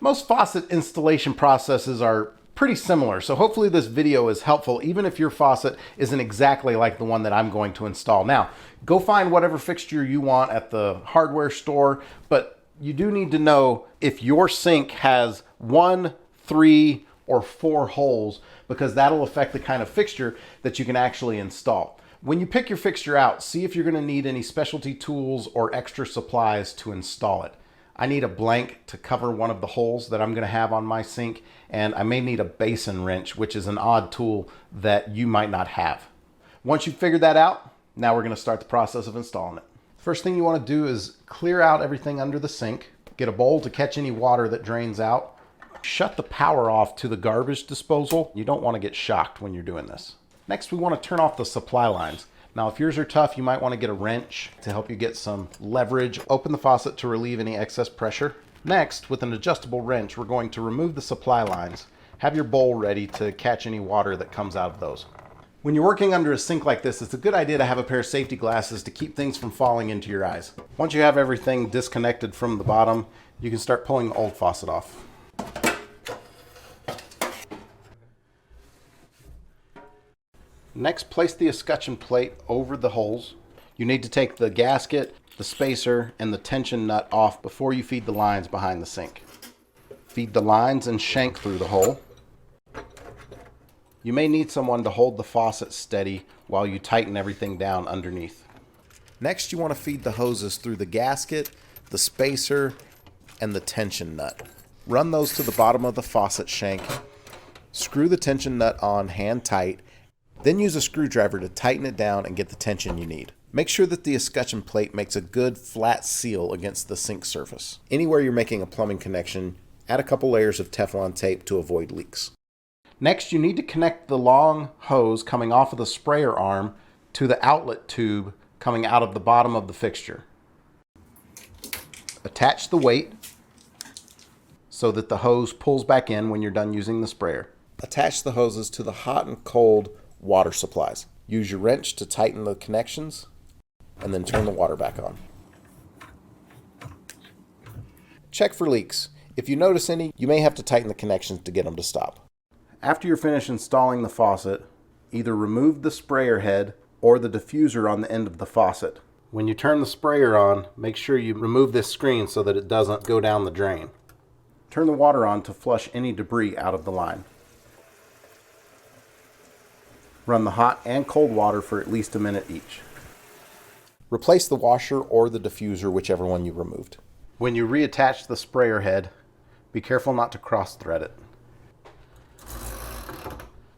Most faucet installation processes are pretty similar, so hopefully this video is helpful even if your faucet isn't exactly like the one that I'm going to install. Now, go find whatever fixture you want at the hardware store, but you do need to know if your sink has 1, 3, or 4 holes, because that'll affect the kind of fixture that you can actually install. When you pick your fixture out, see if you're going to need any specialty tools or extra supplies to install it. I need a blank to cover one of the holes that I'm going to have on my sink, and I may need a basin wrench, which is an odd tool that you might not have. Once you've figured that out, now we're going to start the process of installing it. First thing you want to do is clear out everything under the sink. Get a bowl to catch any water that drains out. Shut the power off to the garbage disposal. You don't want to get shocked when you're doing this. Next, we want to turn off the supply lines. Now, if yours are tough, you might want to get a wrench to help you get some leverage. Open the faucet to relieve any excess pressure. Next, with an adjustable wrench, we're going to remove the supply lines. Have your bowl ready to catch any water that comes out of those. When you're working under a sink like this, it's a good idea to have a pair of safety glasses to keep things from falling into your eyes. Once you have everything disconnected from the bottom, you can start pulling the old faucet off. Next, place the escutcheon plate over the holes. You need to take the gasket, the spacer, and the tension nut off before you feed the lines behind the sink. Feed the lines and shank through the hole. You may need someone to hold the faucet steady while you tighten everything down underneath. Next, you want to feed the hoses through the gasket, the spacer, and the tension nut. Run those to the bottom of the faucet shank. Screw the tension nut on hand tight. Then use a screwdriver to tighten it down and get the tension you need. Make sure that the escutcheon plate makes a good flat seal against the sink surface. Anywhere you're making a plumbing connection, add a couple layers of Teflon tape to avoid leaks. Next, you need to connect the long hose coming off of the sprayer arm to the outlet tube coming out of the bottom of the fixture. Attach the weight so that the hose pulls back in when you're done using the sprayer. Attach the hoses to the hot and cold water supplies. Use your wrench to tighten the connections and then turn the water back on. Check for leaks. If you notice any, you may have to tighten the connections to get them to stop. After you're finished installing the faucet, either remove the sprayer head or the diffuser on the end of the faucet. When you turn the sprayer on, make sure you remove this screen so that it doesn't go down the drain. Turn the water on to flush any debris out of the line. Run the hot and cold water for at least a minute each. Replace the washer or the diffuser, whichever one you removed. When you reattach the sprayer head, be careful not to cross-thread it.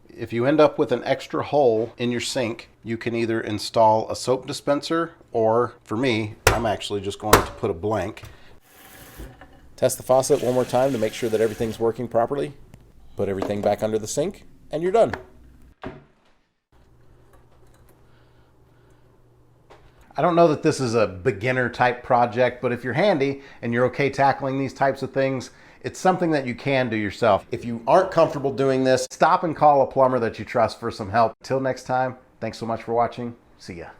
If you end up with an extra hole in your sink, you can either install a soap dispenser, or for me, I'm actually just going to put a blank. Test the faucet one more time to make sure that everything's working properly. Put everything back under the sink, and you're done. I don't know that this is a beginner type project, but if you're handy and you're okay tackling these types of things, it's something that you can do yourself. If you aren't comfortable doing this, stop and call a plumber that you trust for some help. Till next time, thanks so much for watching. See ya.